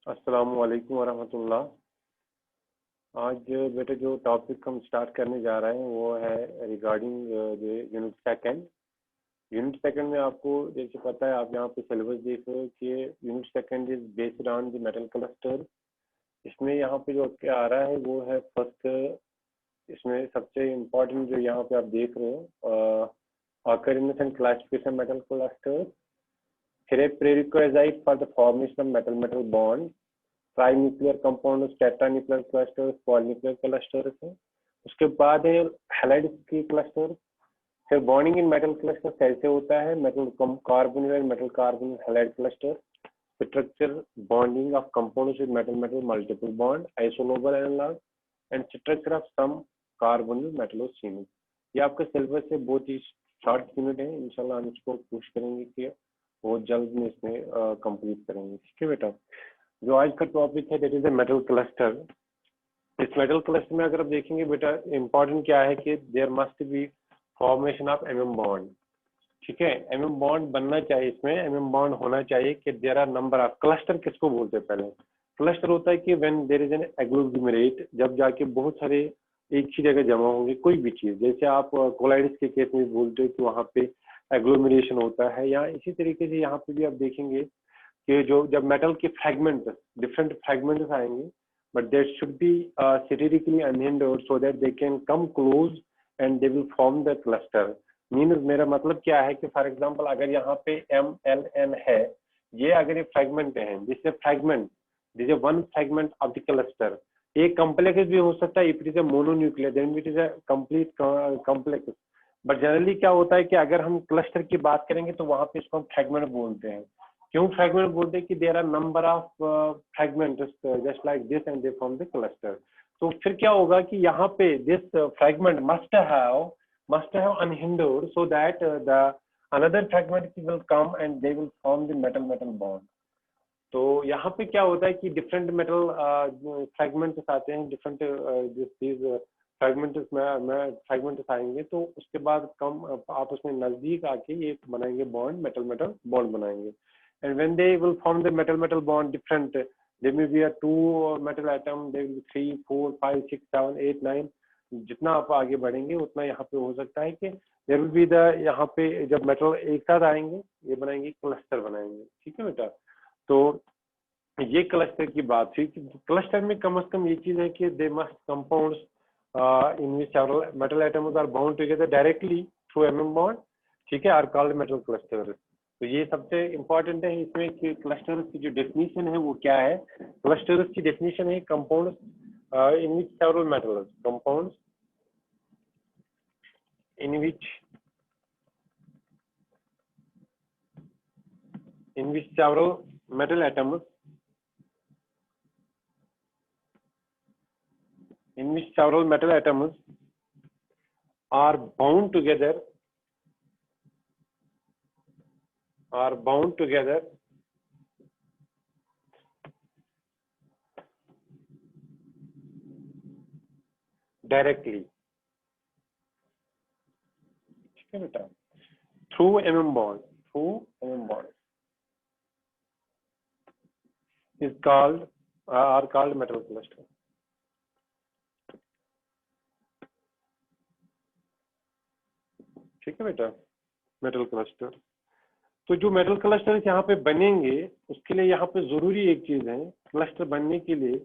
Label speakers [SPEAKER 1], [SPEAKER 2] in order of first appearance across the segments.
[SPEAKER 1] अस्सलामु अलैकुम वरहमतुल्लाह। आज बेटा जो टॉपिक हम स्टार्ट करने जा रहे हैं वो है रिगार्डिंग जो यूनिट सेकंड। यूनिट सेकंड में आपको जैसे पता है, आप यहाँ पे सिलेबस देख रहे हो कि unit second is based on the metal cluster. इसमें यहाँ पे जो क्या आ रहा है वो है फर्स्ट, इसमें सबसे इम्पोर्टेंट जो यहाँ पे आप देख रहे हो occurrence and classification metal clusters, फिर एक prerequisite for the formation of metal-metal bond, trinuclear compound, tetranuclear cluster, polynuclear cluster है। उसके बाद है हैलाइड्स की क्लस्टर। फिर बॉन्डिंग इन मेटल क्लस्टर कैसे होता है, metal carbonyl, metal carbonyl halide cluster, structure bonding of compounds with metal metal multiple bond, isolobal analog and structure of some carbonyl metallocene. ये आपका सिलेबस से बहुत ही शॉर्ट यूनिट है, इंशाल्लाह हम इसको कोशिश करेंगे कि बहुत जल्द में इसमें कंप्लीट करेंगे। ठीक है बेटा, जो आज का टॉपिक है that is a metal cluster. इस मेटल क्लस्टर में अगर आप देखेंगे बेटा, इंपॉर्टेंट क्या है कि there must be formation of MM bond. ठीक है, एमएम बॉन्ड बनना चाहिए, इसमें एमएम बॉन्ड होना चाहिए कि there are number of cluster. किसको बोलते हैं? पहले क्लस्टर होता है कि when there is an agglomerate, जब जाके बहुत सारे एक ही जगह जमा होंगे कोई भी चीज। जैसे आप कोलाइड्स के केस में बोलते हो कि वहां पे एग्लोमेरेशन होता है, या इसी तरीके से यहाँ पे भी आप देखेंगे कि जो जब मेटल के फ्रैगमेंट डिफरेंट फ्रैगमेंट्स आएंगे, but that should be sterically unhindered so that they can come close and they will form the cluster. Means मेरा मतलब क्या है कि फॉर एग्जांपल अगर यहाँ पे एम एल एन है, ये अगर ये फ्रैगमेंट है, this fragment, this is one fragment of the cluster. एक कॉम्प्लेक्स भी हो सकता है, if it is a mononuclear then it is a complete complex. But generally क्या होता है कि अगर हम क्लस्टर की बात करेंगे तो वहां पे इसको हम फ्रैगमेंट बोलते हैं। क्यों फ्रैगमेंट बोलते हैं? कि there are number of fragments just like this and they form the cluster. तो फिर क्या होगा कि यहाँ पे this fragment must have unhindered so that the another fragment will come and they will form the metal metal bond. तो यहाँ पे क्या होता है कि डिफरेंट मेटल फ्रैगमेंट्स आते हैं, डिफरेंट चीज फ्रैगमेंट्स आएंगे, तो उसके बाद कम आप उसमें नजदीक आके ये बनाएंगे बॉन्ड, मेटल मेटल बॉन्ड बनाएंगे। and when they will form the metal metal bond different, there may be a two metal atom, there will be 3 4 5 6 7 8 9। जितना आप आगे बढ़ेंगे उतना यहाँ पे हो सकता है कि there will be the, यहाँ पे जब मेटल एक साथ आएंगे ये बनाएंगे क्लस्टर बनाएंगे। ठीक है बेटा, तो ये क्लस्टर की बात थी कि क्लस्टर में कम से कम ये चीज है कि they must compounds in which several metal atoms are bound together directly through MM bond. ठीक है, आर कॉल्ड मेटल क्लस्टर। तो ये सबसे इम्पोर्टेंट है इसमें कि क्लस्टर्स की जो डेफिनेशन है वो क्या है। क्लस्टर्स की डेफिनेशन है compounds in which several metals, compounds in which several metal atoms in which several metal atoms are bound together directly, ठीक है बेटा, through mm bond is called are called metal cluster। ठीक है बेटा, metal cluster. तो जो metal cluster यहाँ पे बनेंगे उसके लिए यहाँ पे जरूरी एक चीज है, क्लस्टर बनने के लिए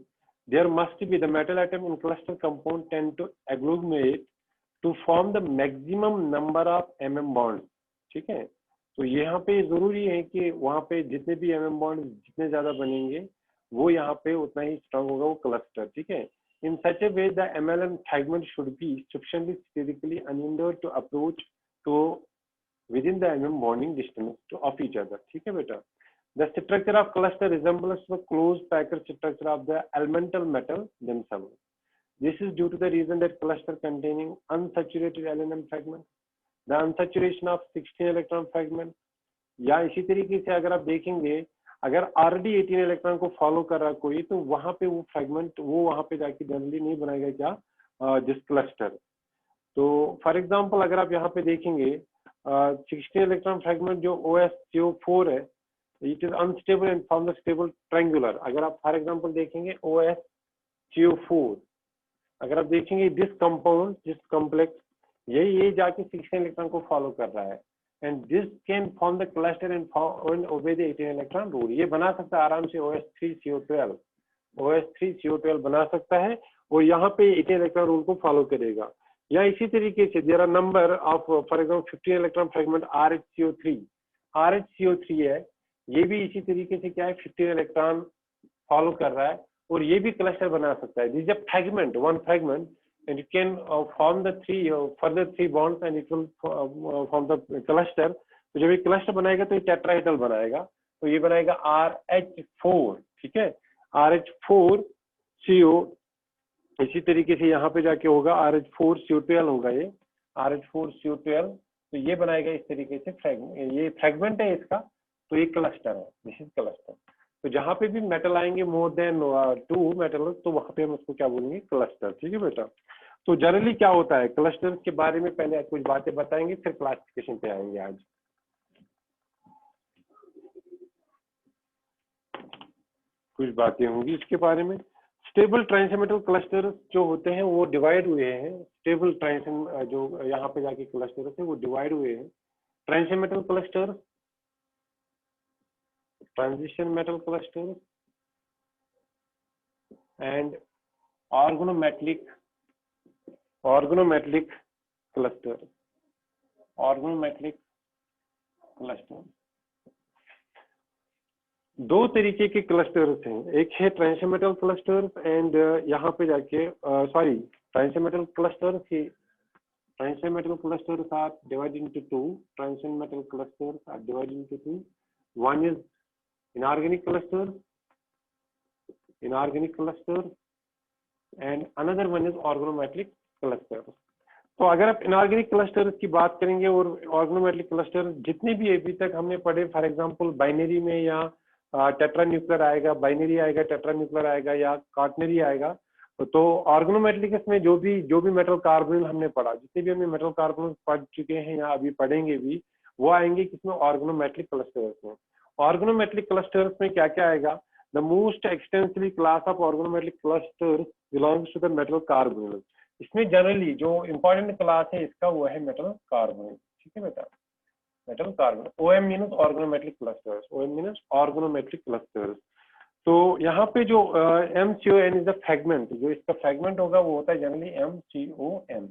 [SPEAKER 1] there must be the metal atom in cluster compound tend to agglomerate to form the maximum number of MM bond. ठीक है, तो यहाँ पे जरूरी है कि वहाँ पे जितने भी एमएम बॉन्ड जितने ज्यादा बनेंगे वो यहाँ पे उतना ही स्ट्रांग होगा वो क्लस्टर। ठीक है, in such a way the MLM fragment should be sufficiently sterically unhindered to approach to within the mm bonding distance to of each other। ठीक है बेटा, the structure of cluster resembles the closed packed structure of the elemental metal themselves। this is due to the reason that cluster containing unsaturated aluminum fragment, the unsaturation of 16 electron fragment, या इसी तरीके से अगर आप देखेंगे अगर already 18 electron को follow कर रहा कोई, तो वहां पे वो फ्रैगमेंट वो वहां पे जाके जनरली नहीं बनाएगा क्या दिस क्लस्टर। तो फॉर एग्जांपल अगर आप यहाँ पे देखेंगे 16 इलेक्ट्रॉन फ्रैगमेंट जो OH CO4 है, it is unstable and form the stable triangular. अगर आप फॉर एग्जांपल देखेंगे OSCO4, अगर आप देखेंगे दिस कंपाउंड, दिस कॉम्प्लेक्स, ये जाके 16 इलेक्ट्रॉन को फॉलो कर रहा है, and this can form the cluster and obey the 18 electron rule. ये बना सकता है आराम से OS3CO12 बना सकता है, और यहाँ पे 18 इलेक्ट्रॉन रूल को फॉलो करेगा। या इसी तरीके से there are number of for example 15 electron fragment RH CO3 है, ये भी इसी तरीके से क्या है 15 इलेक्ट्रॉन फॉलो कर रहा है, और ये भी क्लस्टर बना सकता है। This is a fragment, one fragment, and it can form the further three bonds and it will form the cluster। तो जब ये क्लस्टर बनाएगा तो ये टेट्राहेड्रल बनाएगा, तो ये बनाएगा RH4, ठीक है, RH4CO। इसी तरीके से यहाँ पे जाके होगा RH4CO12 होगा, ये RH4CO12, तो ये बनाएगा इस तरीके से फ्रेगमेंट, ये फ्रेगमेंट है इसका, तो ये क्लस्टर है, दिस इज क्लस्टर। तो जहाँ पे भी मेटल आएंगे मोर देन 2 मेटल, तो वहाँ पे हम उसको क्या बोलेंगे, क्लस्टर, ठीक है बेटा। तो जनरली क्या होता है क्लस्टर के बारे में पहले कुछ बातें बताएंगे, फिर क्लासिफिकेशन पे आएंगे। आज कुछ बातें होंगी इसके बारे में। स्टेबल ट्रांसमेटल क्लस्टर जो होते हैं वो डिवाइड हुए हैं, स्टेबल ट्रांसम जो यहाँ पे जाके क्लस्टर है वो डिवाइड हुए हैं। Transmetal cluster, transition metal cluster and organometallic cluster, organometallic cluster. दो तरीके के क्लस्टर्स हैं, एक है ट्रांसमेटल क्लस्टर्स एंड यहाँ पे जाके ट्रांसमेटल क्लस्टर्स ही, transmetal clusters are divided into two, transmetal clusters are divided into two, one is inorganic clusters and another one is organometallic clusters। तो अगर आप इनऑर्गेनिक क्लस्टर्स की बात करेंगे और ऑर्गेनोमेटलिक क्लस्टर जितने भी अभी तक हमने पढ़े, फॉर एग्जांपल बाइनरी में या टेट्रा न्यूक्लियर आएगा, बाइनरी आएगा, टेट्रा न्यूक्लियर आएगा या क्वाटरनरी आएगा, तो ऑर्गेनोमेटलिक में जो भी मेटल कार्बोनिल हमने पढ़ा, जितने भी हमने मेटल कार्बोनिल पढ़ चुके हैं या अभी पढ़ेंगे भी, वो आएंगे किसमें, ऑर्गेनोमेटलिक क्लस्टर्स में। ऑर्गेनोमेटलिक क्लस्टर्स में क्या क्या आएगा, the most extensive class of organometallic clusters belongs to the metal carbonyl. इसमें जनरली जो इंपॉर्टेंट क्लास है इसका वो है मेटल कार्बोनिल, ठीक है बेटा, metal carbonyl. OM means organometallic clusters, OM means organometallic clusters. तो यहाँ पे जो MCON इज द फ्रेगमेंट, जो इसका फ्रेगमेंट होगा वो होता है जनरली MCON,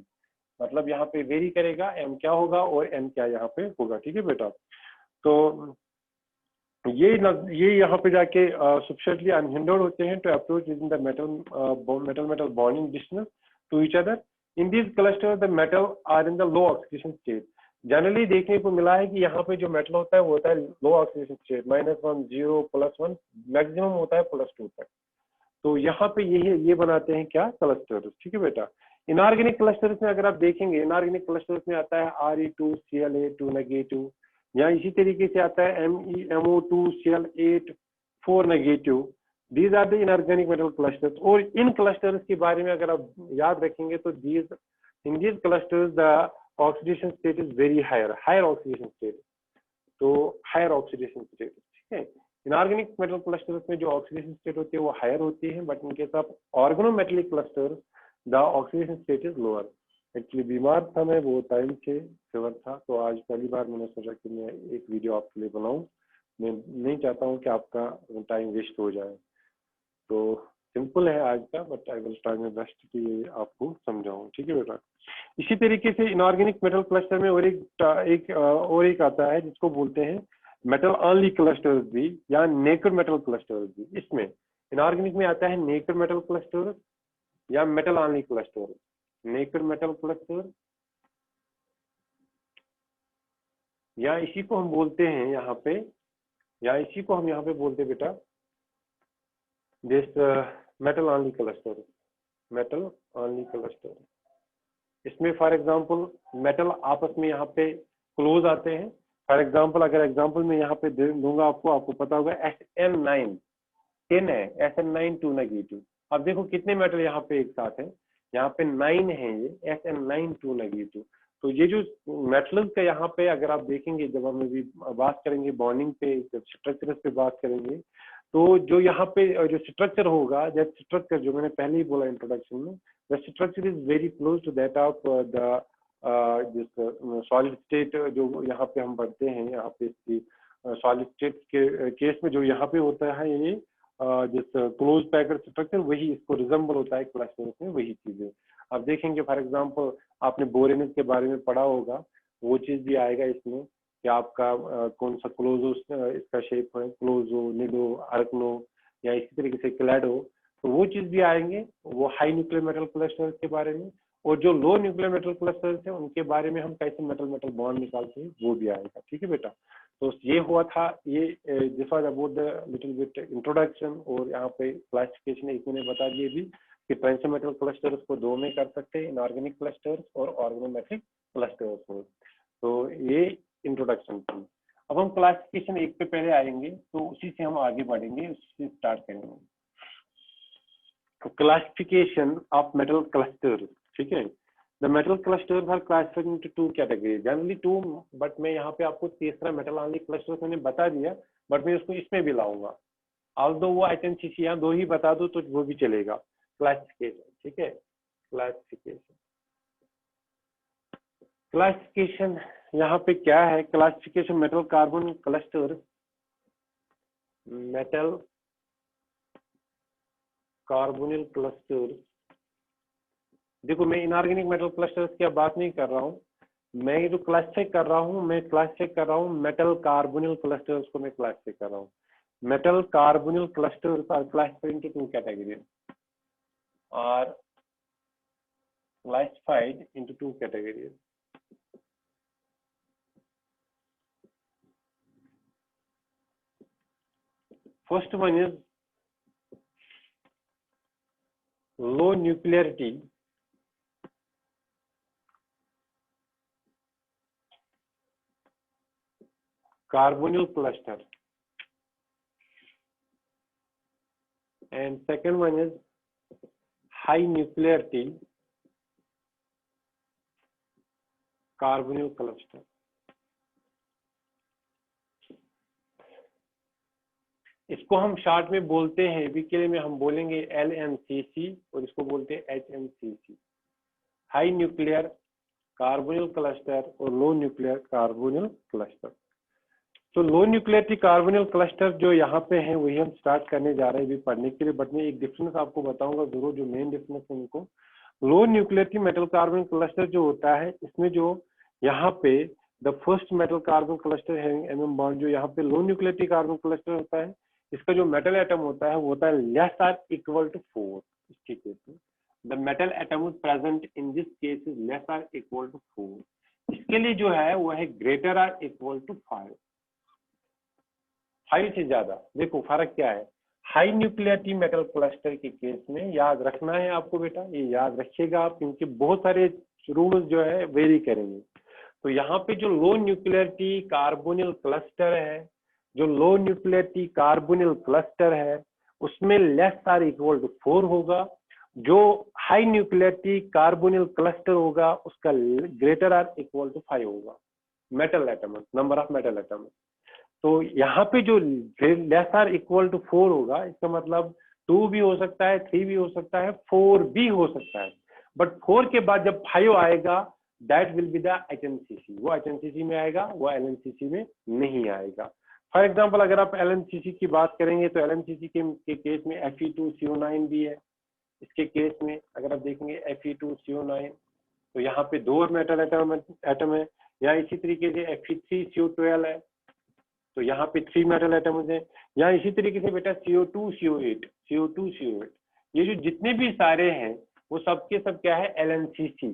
[SPEAKER 1] मतलब यहाँ पे वेरी करेगा, M क्या होगा और N क्या यहाँ पे होगा, ठीक है बेटा। तो ये यहाँ पे जाके substantially unhindered होते हैं to approach within the metal bonding distance to each other। In these clusters the metal are in the low oxidation state। Generally देखने को मिला है कि यहाँ पे जो मेटल होता है वो होता है लो ऑक्सीडेशन स्टेट, -1 0 +1, मैक्सिमम होता है +2 तक। तो यहाँ पे ये बनाते हैं क्या, क्लस्टर्स, ठीक है बेटा। इनऑर्गेनिक क्लस्टर्स में अगर आप देखेंगे, इनऑर्गेनिक क्लस्टर्स में आता है Re2Cl8 नेगेटिव, या इसी तरीके से आता है MeMO2Cl8 4 negative. These are the inorganic metal clusters. और इन क्लस्टर्स के बारे में अगर आप याद रखेंगे तो in these clusters the oxidation state is very higher oxidation state, तो हायर ऑक्सीडेशन स्टेट, ठीक है। इनऑर्गेनिक मेटल क्लस्टर्स में जो ऑक्सीडेशन स्टेट होती है वो हायर होती है, but in case of organometallic clusters the oxidation state is lower. Actually बीमार था मैं, वो टाइम से फीवर था, तो आज पहली बार मैंने सोचा कि मैं एक वीडियो आपके लिए बनाऊं। मैं नहीं चाहता हूं कि आपका टाइम वेस्ट हो जाए, तो सिंपल है आज का, but I will try my best कि आपको समझाऊं, ठीक है बेटा। इसी तरीके से इनऑर्गेनिक मेटल क्लस्टर में और एक आता है जिसको बोलते हैं मेटल ऑनली क्लस्टर्स भी, या नेकेड मेटल क्लस्टर्स भी। इसमें इनऑर्गेनिक में आता है नेकेड मेटल क्लस्टर या metal only cluster. Naked metal cluster, या इसी को हम बोलते हैं यहाँ पे, या इसी को हम यहाँ पे बोलते हैं बेटा this metal only cluster, metal only cluster. इसमें फॉर एग्जांपल मेटल आपस में यहाँ पे क्लोज आते हैं। फॉर एग्जांपल अगर एग्जांपल में यहाँ पे दूंगा आपको पता होगा SN9 10 है, SN9 2 नेगेटिव। अब देखो कितने मेटल यहाँ पे एक साथ है, यहाँ पे 9 है, ये SN9 2 नेगेटिव। तो ये जो मेटल्स का यहाँ पे अगर आप देखेंगे, जब हम अभी बात करेंगे बॉन्डिंग पे, जब स्ट्रक्चर्स पे बात करेंगे, तो जो यहाँ पे जो स्ट्रक्चर होगा, दैट स्ट्रक्चर जो मैंने पहले ही बोला इंट्रोडक्शन में, the structure is very close to that of the जिस सॉलिड स्टेट जो यहाँ पे हम पढ़ते हैं, यहाँ पे इसकी सॉलिड स्टेट के केस में जो यहाँ पे होता है ये जिस क्लोज पैक्ड स्ट्रक्चर, वही इसको रिजेंबल होता है क्लस्टर्स में, वही चीजें आप देखेंगे। फॉर एग्जांपल आपने बोरेनस के बारे में पढ़ा होगा, वो चीज भी आएगा इसमें कि आपका कौन सा क्लोजो इसका शेप है, क्लोजो, निडो, आर्कनो या इसी तरीके से क्लैडो, तो वो चीज भी आएंगे, वो हाई न्यूक्लियर मेटल क्लस्टर्स के बारे में। और जो लो न्यूक्लियर मेटल क्लस्टर्स है उनके बारे में हम कैसे मेटल मेटल बॉन्ड निकालते हैं वो भी आएगा। ठीक है बेटा, तो ये हुआ था, ये this was about the little bit introduction. और यहाँ पे क्लासिफिकेशन एक मैंने बता दिए भी कि ट्रांसमेटल क्लस्टर्स को दो में कर सकते हैं, इनऑर्गेनिक क्लस्टर्स और ऑर्गेनोमेट्रिक क्लस्टर्स में। तो ये इंट्रोडक्शन थी। अब हम क्लासिफिकेशन एक पे पहले आएंगे, तो उसी से हम आगे बढ़ेंगे, उससे स्टार्ट करेंगे। तो क्लासिफिकेशन ऑफ मेटल क्लस्टर्स, ठीक है। The metal clusters are classified into two category, generally two, but मैं यहाँ पे आपको तीसरा मेटल ओनली क्लस्टर्स मैंने बता दिया, बट मैं उसको इसमें भी लाऊंगा। ऑल्दो वो HNCC यहाँ दो ही बता दो तो वो भी चलेगा। क्लासिफिकेशन, ठीक है, क्लासिफिकेशन क्लासिफिकेशन यहाँ पे क्या है? Classification metal carbon cluster, metal carbonyl cluster. देखो मैं इनऑर्गेनिक मेटल क्लस्टर्स की बात नहीं कर रहा हूँ, मैं जो क्लासिफाई कर रहा हूँ, मैं क्लासिफाई कर रहा हूँ मेटल कार्बोनिल क्लस्टर्स को मैं क्लासिफाई कर रहा हूँ। Metal carbonyl clusters are classified into two categories, are classified into two categories. First one is low nuclearity carbonyl cluster, and second one is high nuclearity carbonyl cluster. इसको हम short में बोलते हैं, अभी के लिए में हम बोलेंगे LNCC और इसको बोलते हैं HNCC, high nuclear carbonyl cluster और लो न्यूक्लियर कार्बोनिल क्लस्टर। तो लो न्यूक्लियरिटी कार्बोनिल क्लस्टर जो यहाँ पे है वही हम स्टार्ट करने जा रहे हैं अभी पढ़ने के लिए, बट मैं एक डिफरेंस आपको बताऊंगा जरूर, जो मेन डिफरेंस है उनको। लो न्यूक्लियरिटी मेटल कार्बन क्लस्टर जो होता है, इसमें जो यहाँ पे the first metal carbon cluster है MM बॉन्ड, जो यहाँ पे लो न्यूक्लियरिटी कार्बन क्लस्टर होता है, इसका जो मेटल एटम होता है वो होता है लेस आर इक्वल टू 4। इसके केस में the metal atom is present in this case is less or equal to 4। इसके लिए जो है वो है ग्रेटर आर इक्वल टू 5, 5 से ज्यादा। देखो फर्क क्या है, हाई न्यूक्लियरिटी मेटल क्लस्टर के केस में याद रखना है आपको बेटा, ये याद रखिएगा आप, क्योंकि बहुत सारे रूल्स जो है वेरी करेंगे। तो यहाँ पे जो लो न्यूक्लियरिटी कार्बोनिल क्लस्टर है, जो लो न्यूक्लियरिटी कार्बोनिल क्लस्टर है उसमें लेस आर इक्वल टू 4 होगा। जो हाई न्यूक्लियरिटी कार्बोनिल क्लस्टर होगा उसका ग्रेटर आर इक्वल टू 5 होगा, metal atom, number of metal atom. तो यहाँ पे जो लेस आर इक्वल टू 4 होगा, इसका मतलब 2 भी हो सकता है, 3 भी हो सकता है, 4 भी हो सकता है, बट 4 के बाद जब 5 आएगा that will be the HNCC, वो HNCC में आएगा, वो LNCC में नहीं आएगा। फॉर एग्जांपल अगर आप LNCC की बात करेंगे तो LNCC के केस में Fe2CO9 भी है। इसके केस में अगर आप देखेंगे Fe2CO9, तो यहाँ पे 2 मेटल एटम है, या इसी तरीके से Fe3CO12 है, तो यहाँ पे 3 मेटल एटम्स हैं। यहाँ इसी तरीके से बेटा CO2CO8, ये जो जितने भी सारे हैं वो सबके सब क्या है, LNCC।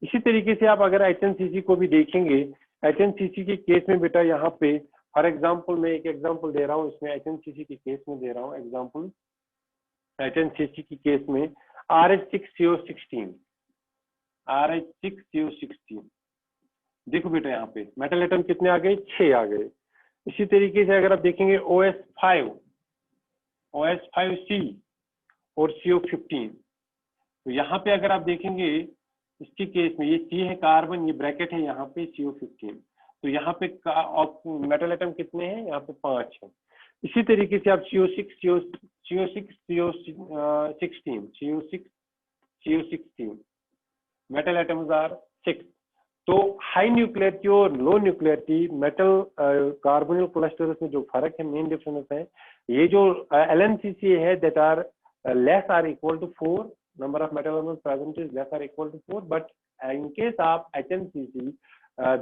[SPEAKER 1] इसी तरीके से आप अगर HNCC को भी देखेंगे, HNCC के केस में बेटा यहाँ पे फॉर एग्जांपल मैं एक एग्जांपल दे रहा हूँ, इसमें HNCC के केस में दे रहा हूँ एग्जांपल। HNCC की केस में RH6CO16, देखो बेटा यहाँ पे मेटल एटम कितने आ गए, 6 आ गए। इसी तरीके से अगर आप देखेंगे OS5C और CO15, तो यहाँ पे अगर आप देखेंगे इसके केस में ये C है कार्बन, ये ब्रैकेट है यहाँ पे CO15, तो यहाँ पे मेटल एटम कितने हैं, यहाँ पे 5 है। इसी तरीके से आप CO16 मेटल एटम्स आर 6। तो हाई न्यूक्लियरिटी और लो न्यूक्लियरिटी मेटल कार्बोनिल क्लस्टर्स में जो फर्क है, मेन डिफरेंस है, ये जो LNCC है that are less or equal to 4, number of metal atoms present is less or equal to 4, but in case of HNCC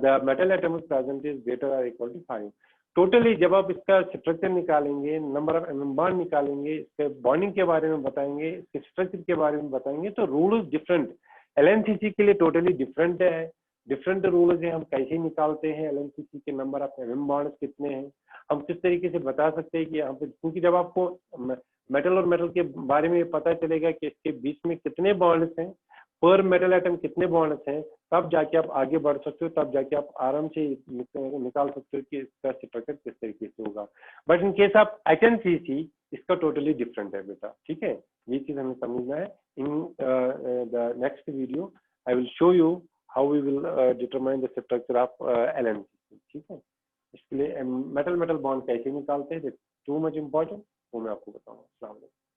[SPEAKER 1] the metal atoms present is greater or equal to 5। Totally जब आप इसका structure निकालेंगे, number of MM bond निकालेंगे, इसके bonding के बारे में बताएंगे, इसके स्ट्रक्चर के बारे में बताएंगे, तो रूल्स डिफरेंट LNCC के लिए टोटली डिफरेंट है। डिफरेंट रूल्स है, हम कैसे निकालते हैं LNCC के नंबर ऑफ एमएम बॉन्ड्स कितने हैं, हम किस तरीके से बता सकते हैं कि यहाँ पे, क्योंकि जब आपको मेटल और मेटल के बारे में पता चलेगा कि इसके बीच में कितने बॉन्ड्स हैं, पर मेटल एटम कितने बॉन्ड्स हैं, तब जाके आप आगे बढ़ सकते हो, तब जाके आप आराम से निकाल सकते हो कि इसका स्ट्रक्चर किस तरीके से होगा। But in case of HNCC इसका टोटली डिफरेंट है बेटा, ठीक है, ये चीज हमें समझना है। In the next video I will show you how we will determine the structure of LNCC, ठीक है। इसके लिए मेटल मेटल बॉन्ड कैसे निकालते हैं, टू मच इम्पोर्टेंट, वो मैं आपको बताऊंगा। अस्सलाम वालेकुम।